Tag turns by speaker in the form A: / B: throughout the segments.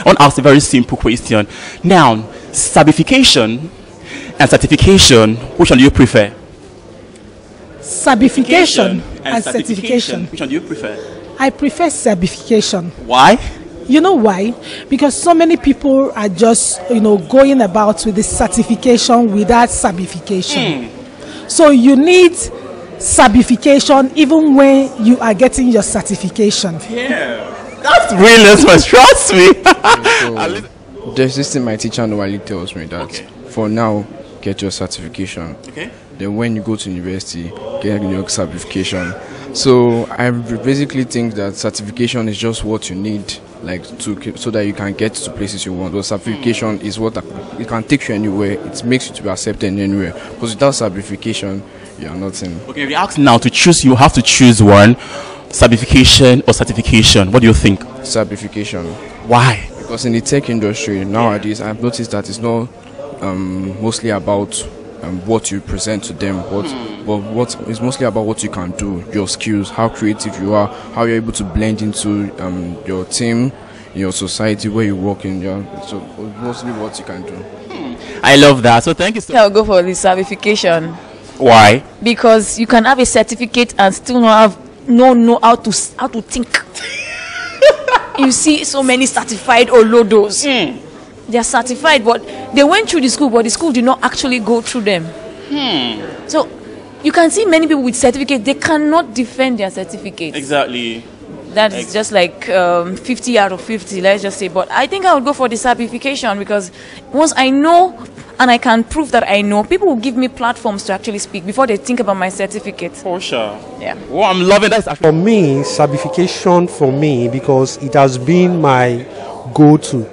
A: I want to ask a very simple question. Now, SABIFICATION and certification, which one do you prefer?
B: SABIFICATION and certification.
A: Which one do you prefer?
B: I prefer SABIFICATION.
A: Why?
B: You know why? Because so many people are just, going about with the certification without SABIFICATIon. So you need SABIFICATIon even when you are getting your certification.
A: Yeah. That's really trust me.
C: So, there's this thing my teacher normally tells me that for now, get your certification.
A: Okay.
C: Then when you go to university, get your certification. So I basically think that certification is just what you need, like so that you can get to places you want. But certification is what it can take you anywhere. It makes you to be accepted anywhere. Because without certification, you are nothing. Okay,
A: if you ask now to choose, you have to choose one: SABIFICATIon or certification. What do you think?
C: Certification.
A: Why?
C: Because in the tech industry nowadays, I've noticed that it's not mostly about what you present to them, but what is mostly about what you can do, your skills, how creative you are, how you're able to blend into your team, your society where you work in. So mostly what you can do.
A: I love that. So thank you so much.
D: I'll go for the SABIFICATIon.
A: Why?
D: Because you can have a certificate and still not know how to think. You see so many certified Olodos. They are certified, but they went through the school, but the school did not actually go through them. So you can see many people with certificates, they cannot defend their certificates.
A: Exactly.
D: That is just like 50 out of 50, let's just say. But I think I would go for the SABIFICATIon because once I know and I can prove that I know, people will give me platforms to actually speak before they think about my certificate.
A: For sure.
D: Yeah.
A: Oh, I'm loving that.
E: For me, SABIFICATIon for me, because it has been my go-to.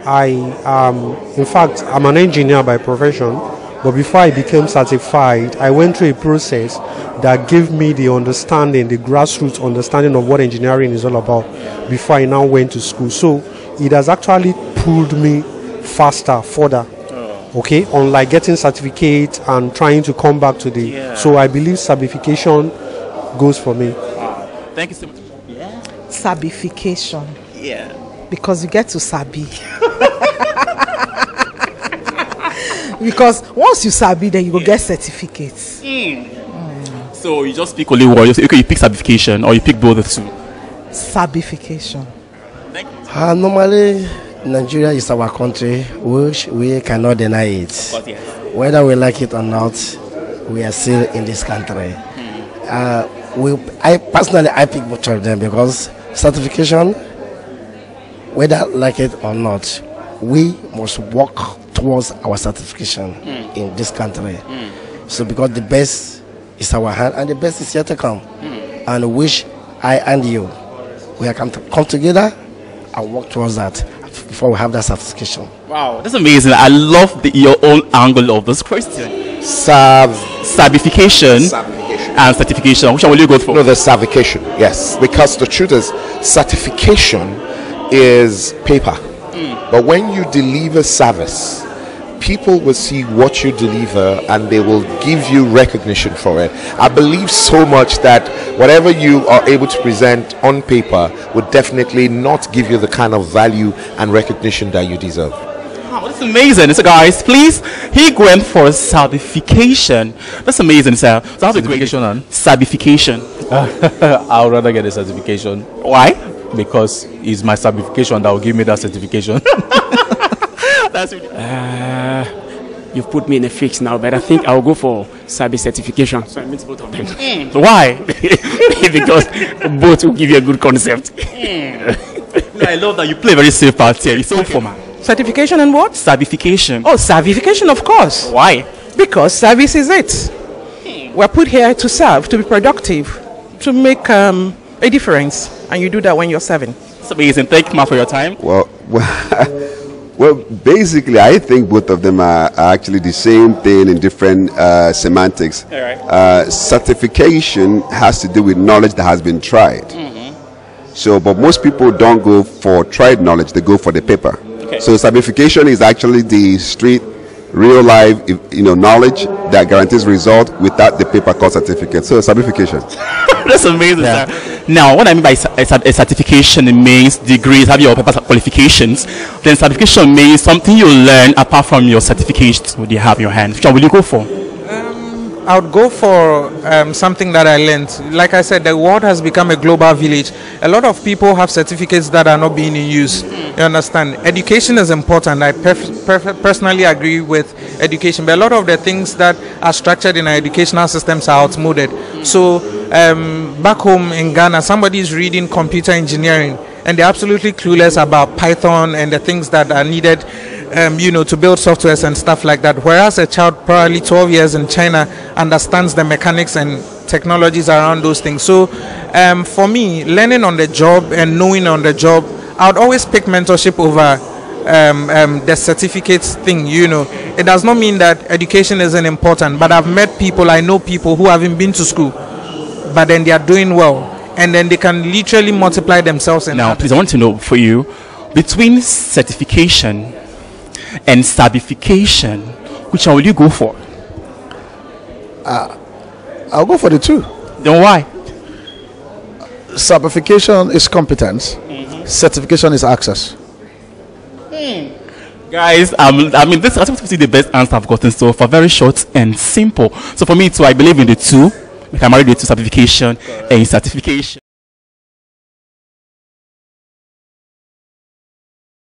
E: In fact, I'm an engineer by profession, but before I became certified, I went through a process that gave me the understanding, the grassroots understanding of what engineering is all about before I now went to school. So it has actually pulled me further. Okay, unlike getting certificate and trying to come back to the. So I believe SABIFICATIon goes for me.
A: Thank you so much.
F: SABIFICATIon.
A: Yeah.
F: Because you get to sabi. Because once you sabi, then you will get certificates.
A: So you just pick only one. You pick SABIFICATIon or you pick both of two?
F: SABIFICATIon.
G: Normally, Nigeria is our country, which we cannot deny it. Whether we like it or not, we are still in this country. I personally pick both of them because certification, whether like it or not, we must work towards our certification in this country. So because the best is our hand and the best is yet to come. And wish I and you, we can come together and work towards that before we have that certification.
A: Wow, that's amazing. I love your own angle of this question. SABIFICATIon and certification. Which one will you go for?
H: No, the certification, yes. Because the truth is, certification is paper. But when you deliver service, people will see what you deliver and they will give you recognition for it. I believe so much that whatever you are able to present on paper would definitely not give you the kind of value and recognition that you deserve.
A: Wow, that's amazing. So guys, please, he went for SABIFICATIon. That's amazing, sir. So how's
I: certification on?
A: SABIFICATIon.
I: I would rather get a certification.
A: Why?
I: Because it's my certification that will give me that certification.
A: That's really
J: you've put me in a fix now, but I think I'll go for certification. So I meet both of them.
A: Why?
J: Because both will give you a good concept.
A: No, I love that you play very safe part here. It's so formal.
F: Certification and what?
A: SABIFICATIon.
F: Oh, SABIFICATIon, of course.
A: Why?
F: Because service is it. We're put here to serve, to be productive, to make a difference, and you do that when you're serving.
A: It's amazing. Thank you, Ma, for your time.
K: Well, basically, I think both of them are actually the same thing in different semantics.
A: All right.
K: Certification has to do with knowledge that has been tried. So, but most people don't go for tried knowledge; they go for the paper.
A: Okay.
K: So, SABIFICATIon is actually the street, real life, knowledge that guarantees result without the paper called certificate. So, SABIFICATIon.
A: That's amazing, sir. Now, what I mean by a certification, it means degrees, have your paper qualifications. Then certification means something you learn apart from your certificates what you have in your hand. Which one will you go for?
L: I would go for something that I learned. Like I said, the world has become a global village. A lot of people have certificates that are not being in use. You understand? Education is important. I personally agree with education, but a lot of the things that are structured in our educational systems are outmoded. So back home in Ghana, somebody is reading computer engineering and they're absolutely clueless about Python and the things that are needed to build softwares and stuff like that. Whereas a child probably 12 years in China understands the mechanics and technologies around those things. So for me, learning on the job and knowing on the job, I would always pick mentorship over the certificates thing. It does not mean that education isn't important, but I've met people, I know people who haven't been to school, but then they are doing well, and then they can literally multiply themselves.
A: Now, please, I want to know for you, between certification and SABIFICATION, which one will you go for?
M: I'll go for the two.
A: Then why?
M: SABIFICATION is competence. Certification is access.
A: Guys, I mean, this I think this is the best answer I've gotten so far. Very short and simple. So for me too, I believe in the two. We can marry the two, certification and certification.